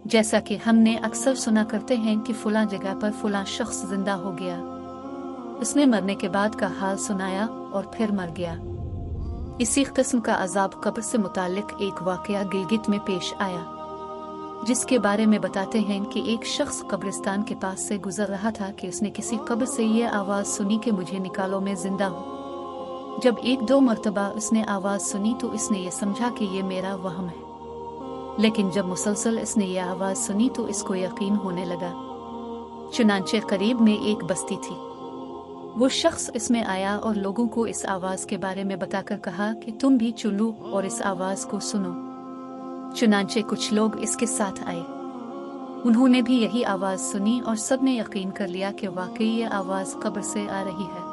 जैसा कि हमने अक्सर सुना करते हैं कि फलां जगह पर फलां शख्स जिंदा हो गया, उसने मरने के बाद का हाल सुनाया और फिर मर गया। इसी किस्म का अजाब कब्र से मुताल्लिक एक वाकया गिलगित में पेश आया, जिसके बारे में बताते हैं कि एक शख्स कब्रिस्तान के पास से गुजर रहा था कि उसने किसी कब्र से ये आवाज़ सुनी कि मुझे निकालो, मैं जिंदा हूँ। जब एक दो मर्तबा उसने आवाज़ सुनी तो इसने ये समझा कि ये मेरा वहम है, लेकिन जब मुसलसल इसने ये आवाज़ सुनी तो इसको यकीन होने लगा। चुनांचे करीब में एक बस्ती थी। वो शख्स इसमें आया और लोगों को इस आवाज़ के बारे में बताकर कहा कि तुम भी चलो और इस आवाज़ को सुनो। चुनांचे कुछ लोग इसके साथ आए। उन्होंने भी यही आवाज़ सुनी और सब ने यकीन कर लिया कि वाकई ये आवाज़ कब्र से आ रही है।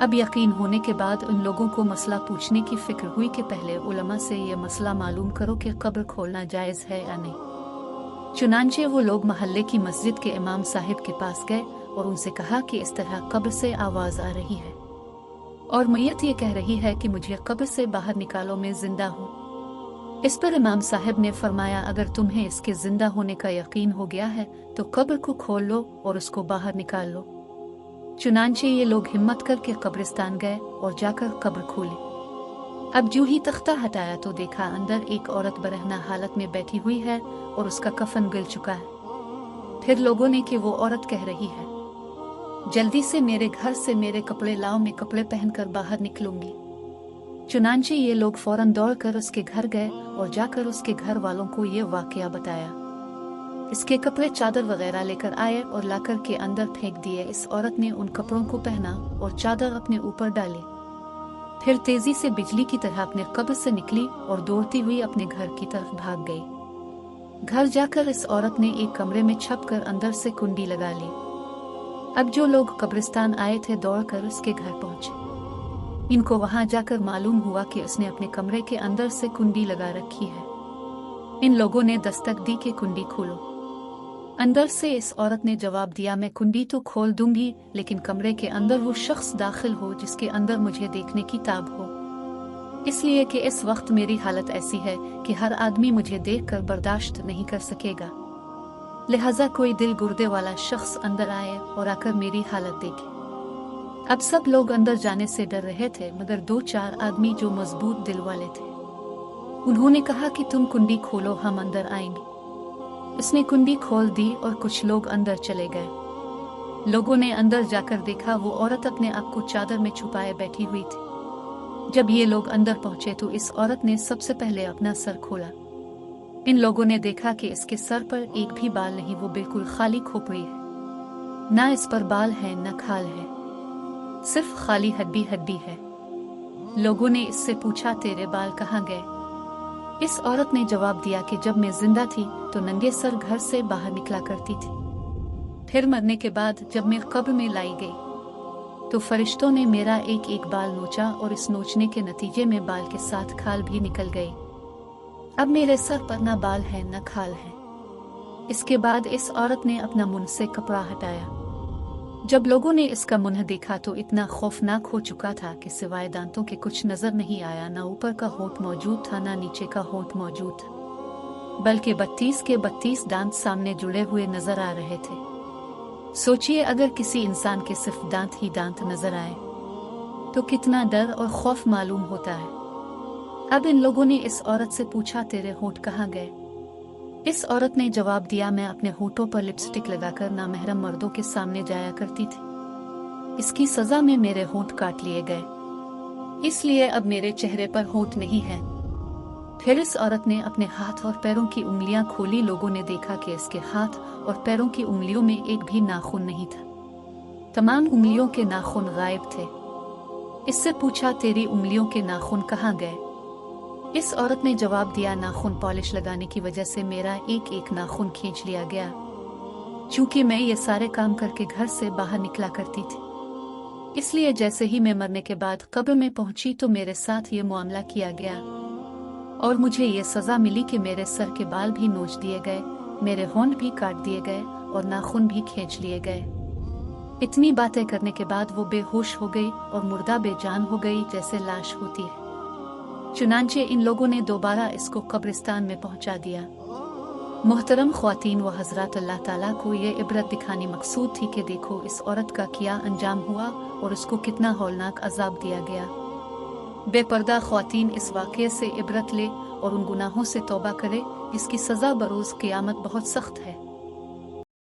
अब यकीन होने के बाद उन लोगों को मसला पूछने की फिक्र हुई कि पहले उलमा से ये मसला मालूम करो कि कब्र खोलना जायज़ है या नहीं। चुनांचे वो लोग महल्ले की मस्जिद के इमाम साहिब के पास गए और उनसे कहा कि इस तरह कब्र से आवाज़ आ रही है और मैयत ये कह रही है कि मुझे कब्र से बाहर निकालो, मैं जिंदा हूँ। इस पर इमाम साहब ने फरमाया, अगर तुम्हें इसके जिंदा होने का यकीन हो गया है तो कब्र को खोल लो और उसको बाहर निकाल लो। चुनांचे ये लोग हिम्मत करके कब्रिस्तान गए और जाकर कब्र खोली। अब जो ही तख्ता हटाया तो देखा अंदर एक औरत बरहना हालत में बैठी हुई है और उसका कफन गिल चुका है। फिर लोगों ने कि वो औरत कह रही है, जल्दी से मेरे घर से मेरे कपड़े लाओ, मैं कपड़े पहनकर बाहर निकलूंगी। चुनांचे ये लोग फौरन दौड़कर उसके घर गए और जाकर उसके घर वालों को ये वाकया बताया। इसके कपड़े चादर वगैरह लेकर आए और लाकर के अंदर फेंक दिए। इस औरत ने उन कपड़ों को पहना और चादर अपने ऊपर डाली, फिर तेजी से बिजली की तरह अपने कब्र से निकली और दौड़ती हुई अपने घर की तरफ भाग गई। घर जाकर इस औरत ने एक कमरे में छपकर अंदर से कुंडी लगा ली। अब जो लोग कब्रिस्तान आए थे दौड़कर उसके घर पहुंचे। इनको वहां जाकर मालूम हुआ कि उसने अपने कमरे के अंदर से कुंडी लगा रखी है। इन लोगों ने दस्तक दी कि कुंडी खोलो। अंदर से इस औरत ने जवाब दिया, मैं कुंडी तो खोल दूंगी, लेकिन कमरे के अंदर वो शख्स दाखिल हो जिसके अंदर मुझे देखने की ताब हो, इसलिए कि इस वक्त मेरी हालत ऐसी है कि हर आदमी मुझे देखकर बर्दाश्त नहीं कर सकेगा। लिहाजा कोई दिल गुर्दे वाला शख्स अंदर आए और आकर मेरी हालत देखे। अब सब लोग अंदर जाने से डर रहे थे, मगर दो चार आदमी जो मजबूत दिल वाले थे, उन्होंने कहा कि तुम कुंडी खोलो, हम अंदर आएंगे। उसने कुंडी खोल दी और कुछ लोग अंदर चले गए। लोगों ने अंदर जाकर देखा वो औरत अपने आप को चादर में छुपाए बैठी हुई थी। जब ये लोग अंदर पहुंचे तो इस औरत ने सबसे पहले अपना सर खोला। इन लोगों ने देखा कि इसके सर पर एक भी बाल नहीं, वो बिल्कुल खाली खोपड़ी है, ना इस पर बाल है ना खाल है, सिर्फ खाली हड्डी हड्डी है। लोगों ने इससे पूछा, तेरे बाल कहाँ गए? इस औरत ने जवाब दिया कि जब मैं जिंदा थी तो नंगे सर घर से बाहर निकला करती थी, फिर मरने के बाद जब मैं कब्र में लाई गई तो फरिश्तों ने मेरा एक एक बाल नोचा और इस नोचने के नतीजे में बाल के साथ खाल भी निकल गई। अब मेरे सर पर ना बाल है ना खाल है। इसके बाद इस औरत ने अपना मुंह से कपड़ा हटाया। जब लोगों ने इसका मुंह देखा तो इतना खौफनाक हो चुका था कि सिवाय दांतों के कुछ नजर नहीं आया। ना ऊपर का होंठ मौजूद था ना नीचे का होंठ मौजूद था, बल्कि 32 के 32 दांत सामने जुड़े हुए नजर आ रहे थे। सोचिए, अगर किसी इंसान के सिर्फ दांत ही दांत नजर आए तो कितना डर और खौफ मालूम होता है। अब इन लोगों ने इस औरत से पूछा, तेरे होंठ कहाँ गए? इस औरत ने जवाब दिया, मैं अपने होठों पर लिपस्टिक लगाकर नामहरम मर्दों के सामने जाया करती थी। इसकी सजा में मेरे होंठ काट लिए गए, इसलिए अब मेरे चेहरे पर होंठ नहीं है। फिर इस औरत ने अपने हाथ और पैरों की उंगलियां खोली। लोगों ने देखा कि इसके हाथ और पैरों की उंगलियों में एक भी नाखून नहीं था, तमाम उंगलियों के नाखून गायब थे। इससे पूछा, तेरी उंगलियों के नाखून कहाँ गए? इस औरत ने जवाब दिया, नाखून पॉलिश लगाने की वजह से मेरा एक एक नाखून खींच लिया गया, चूंकि मैं ये सारे काम करके घर से बाहर निकला करती थी, इसलिए जैसे ही मैं मरने के बाद कब्र में पहुंची तो मेरे साथ ये मामला किया गया और मुझे ये सजा मिली कि मेरे सर के बाल भी नोच दिए गए, मेरे होंठ भी काट दिए गए और नाखून भी खींच लिए गए। इतनी बातें करने के बाद वो बेहोश हो गई और मुर्दा बेजान हो गई जैसे लाश होती है। चुनांचे इन लोगों ने दोबारा इसको कब्रिस्तान में पहुंचा दिया। محترم خواتین و حضرات، اللہ تعالیٰ کو یہ عبرت دکھانی مقصود تھی کہ دیکھو اس عورت کا کیا انجام ہوا اور اس کو کتنا ہولناک عذاب دیا گیا۔ بے پردہ خواتین اس واقعے سے عبرت لے اور ان گناہوں سے توبہ کرے، اس کی سزا بروز قیامت بہت سخت ہے۔